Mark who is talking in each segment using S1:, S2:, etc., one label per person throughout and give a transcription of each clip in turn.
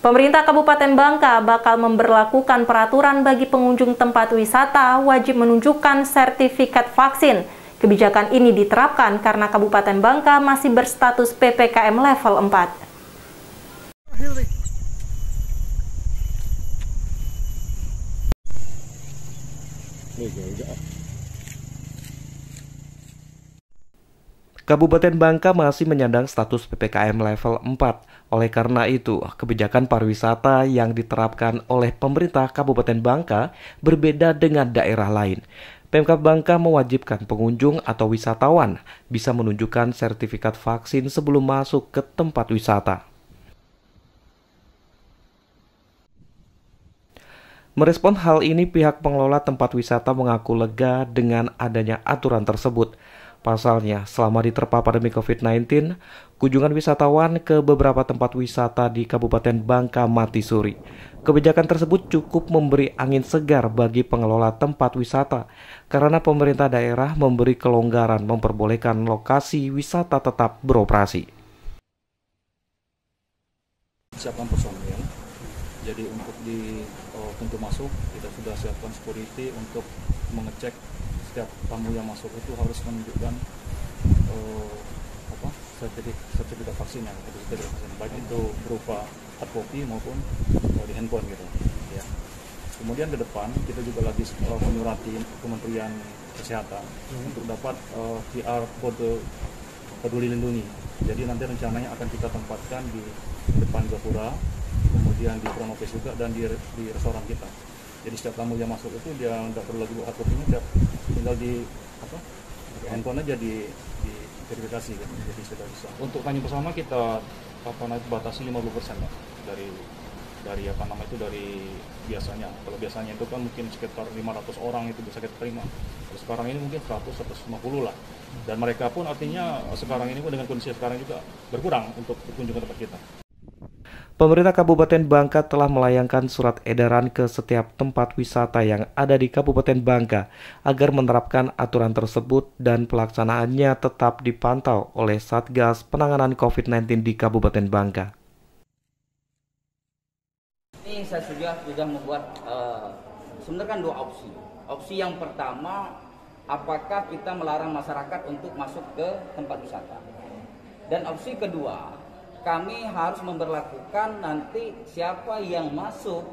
S1: Pemerintah Kabupaten Bangka bakal memberlakukan peraturan bagi pengunjung tempat wisata wajib menunjukkan sertifikat vaksin. Kebijakan ini diterapkan karena Kabupaten Bangka masih berstatus PPKM level 4.
S2: Kabupaten Bangka masih menyandang status PPKM level 4. Oleh karena itu, kebijakan pariwisata yang diterapkan oleh pemerintah Kabupaten Bangka berbeda dengan daerah lain. Pemkab Bangka mewajibkan pengunjung atau wisatawan bisa menunjukkan sertifikat vaksin sebelum masuk ke tempat wisata. Merespon hal ini, pihak pengelola tempat wisata mengaku lega dengan adanya aturan tersebut. Pasalnya, selama diterpa pandemi COVID-19, kunjungan wisatawan ke beberapa tempat wisata di Kabupaten Bangka mati suri. Kebijakan tersebut cukup memberi angin segar bagi pengelola tempat wisata, karena pemerintah daerah memberi kelonggaran memperbolehkan lokasi wisata tetap beroperasi.
S3: Siapkan personil, jadi untuk di pintu masuk kita sudah siapkan security untuk mengecek setiap tamu yang masuk itu harus menunjukkan sertifikat vaksinnya, baik itu berupa hard copy maupun di handphone gitu. Ya. Kemudian ke depan kita juga lagi menyurati Kementerian Kesehatan untuk dapat QR kode peduli lindungi. Jadi nanti rencananya akan kita tempatkan di depan Gapura, kemudian di Pronokes juga, dan di restoran kita. Jadi setiap tamu yang masuk itu dia nggak perlu lagi buat hard copy-nya, tinggal di handphone aja di verifikasi gitu. Jadi sudah bisa. Untuk tanya bersama kita batasi 50% ya, dari dari biasanya. Kalau biasanya itu kan mungkin sekitar 500 orang itu bisa kita terima. Kalau sekarang ini mungkin 100-150 lah. Dan mereka pun artinya sekarang ini dengan kondisi sekarang juga berkurang untuk berkunjung ke tempat kita.
S2: Pemerintah Kabupaten Bangka telah melayangkan surat edaran ke setiap tempat wisata yang ada di Kabupaten Bangka agar menerapkan aturan tersebut dan pelaksanaannya tetap dipantau oleh Satgas Penanganan COVID-19 di Kabupaten Bangka.
S4: Ini saya sudah membuat sebenarnya kan dua opsi. Opsi yang pertama, apakah kita melarang masyarakat untuk masuk ke tempat wisata? Dan opsi kedua, kami harus memberlakukan nanti siapa yang masuk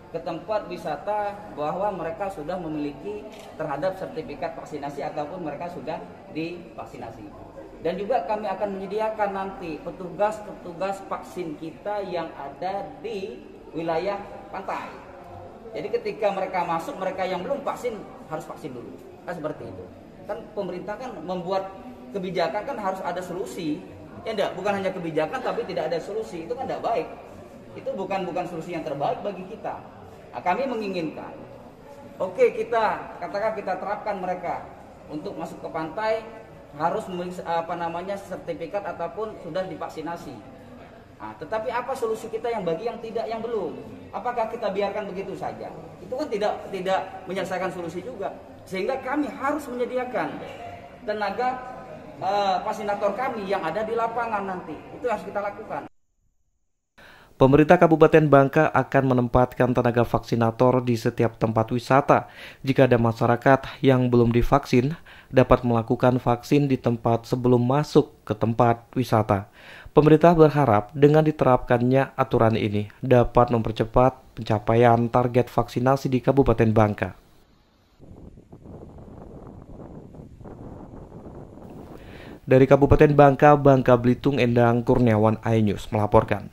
S4: ke tempat wisata bahwa mereka sudah memiliki terhadap sertifikat vaksinasi ataupun mereka sudah divaksinasi. Dan juga kami akan menyediakan nanti petugas vaksin kita yang ada di wilayah pantai. Jadi ketika mereka masuk, mereka yang belum vaksin harus vaksin dulu. Kan seperti itu. Kan pemerintah kan membuat kebijakan kan harus ada solusi. Ya enggak, bukan hanya kebijakan tapi tidak ada solusi, itu kan tidak baik. Itu bukan solusi yang terbaik bagi kita. Nah, kami menginginkan, oke, kita terapkan mereka untuk masuk ke pantai harus memiliki sertifikat ataupun sudah divaksinasi. Nah, tetapi apa solusi kita yang bagi yang tidak, yang belum? Apakah kita biarkan begitu saja? Itu kan tidak menyelesaikan solusi juga. Sehingga kami harus menyediakan tenaga vaksinator kami yang ada di lapangan nanti. Itu harus kita lakukan.
S2: Pemerintah Kabupaten Bangka akan menempatkan tenaga vaksinator di setiap tempat wisata. Jika ada masyarakat yang belum divaksin, dapat melakukan vaksin di tempat sebelum masuk ke tempat wisata. Pemerintah berharap dengan diterapkannya aturan ini dapat mempercepat pencapaian target vaksinasi di Kabupaten Bangka. Dari Kabupaten Bangka, Bangka Belitung, Endang Kurniawan, iNews melaporkan.